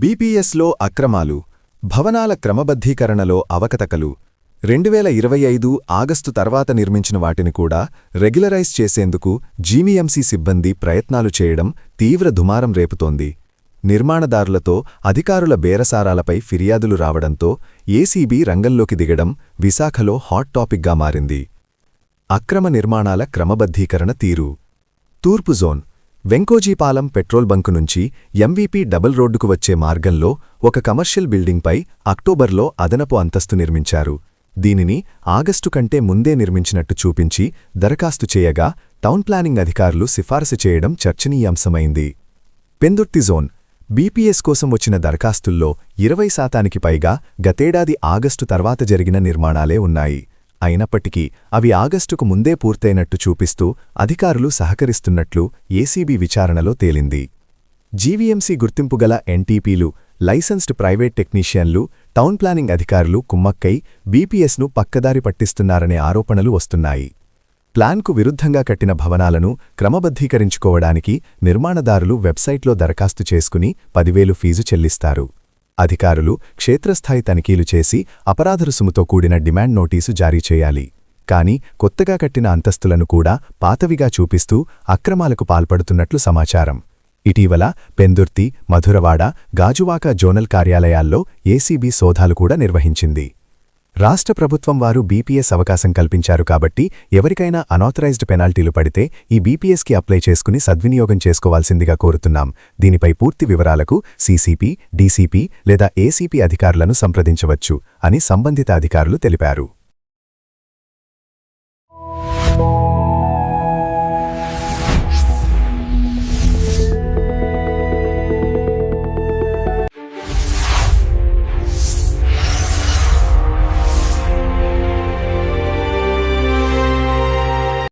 బీపీఎస్లో అక్రమాలు, భవనాల క్రమబద్ధీకరణలో అవకతవకలు 2025 ఆగస్టు తర్వాత నిర్మించిన వాటిని కూడా రెగ్యులరైజ్ చేసేందుకు జీవీఎంసీ సిబ్బంది ప్రయత్నాలు చేయడం తీవ్ర దుమారం రేపుతోంది. నిర్మాణదారులతో అధికారుల బేరసారాలపై ఫిర్యాదులు రావడంతో ఏసీబీ రంగంలోకి దిగడం విశాఖలో హాట్ టాపిక్గా మారింది. అక్రమ నిర్మాణాల క్రమబద్ధీకరణ తీరు. తూర్పు జోన్ వెంకోజీపాలెం పెట్రోల్ బంకు నుంచి ఎంవీపీ డబుల్ రోడ్డుకు వచ్చే మార్గంలో ఒక కమర్షియల్ బిల్డింగ్పై అక్టోబర్లో అదనపు అంతస్తు నిర్మించారు. దీనిని ఆగస్టు కంటే ముందే నిర్మించినట్టు చూపించి దరఖాస్తు చేయగా టౌన్ ప్లానింగ్ అధికారులు సిఫారసు చేయడం చర్చనీయాంశమైంది. పెందుర్తి జోన్ బీపీఎస్ కోసం వచ్చిన దరఖాస్తుల్లో 20% పైగా గతేడాది ఆగస్టు తర్వాత జరిగిన నిర్మాణాలే ఉన్నాయి. అయినప్పటికీ అవి ఆగస్టుకు ముందే పూర్తయినట్టు చూపిస్తూ అధికారులు సహకరిస్తున్నట్లు ఏసీబీ విచారణలో తేలింది. జీవీఎంసీ గుర్తింపుగల ఎన్టీపీలు, లైసెన్స్డ్ ప్రైవేట్ టెక్నీషియన్లు, టౌన్ ప్లానింగ్ అధికారులు కుమ్మక్కై బీపీఎస్ను పక్కదారి పట్టిస్తున్నారనే ఆరోపణలు వస్తున్నాయి. ప్లాన్కు విరుద్ధంగా కట్టిన భవనాలను క్రమబద్ధీకరించుకోవడానికి నిర్మాణదారులు వెబ్సైట్లో దరఖాస్తు చేసుకుని 10,000 ఫీజు చెల్లిస్తారు. అధికారులు క్షేత్రస్థాయి తనిఖీలు చేసి అపరాధ రుసుముతో కూడిన డిమాండ్ నోటీసు జారీ చేయాలి. కానీ కొత్తగా కట్టిన అంతస్తులను కూడా పాతవిగా చూపిస్తూ అక్రమాలకు పాల్పడుతున్నట్లు సమాచారం. ఇటీవల పెందుర్తి, మధురవాడ, గాజువాక జోనల్ కార్యాలయాల్లో ఏసీబీ సోదాలు కూడా నిర్వహించింది. రాష్ట్ర ప్రభుత్వం వారు బీపీఎస్ అవకాశం కల్పించారు కాబట్టి ఎవరికైనా అనాథరైజ్డ్ పెనాల్టీలు పడితే ఈ బీపీఎస్కి అప్లై చేసుకుని సద్వినియోగం చేసుకోవాల్సిందిగా కోరుతున్నాం. దీనిపై పూర్తి వివరాలకు సీసీపీ, డీసీపీ లేదా ఏసీపీ అధికారులను సంప్రదించవచ్చు అని సంబంధిత అధికారులు తెలిపారు.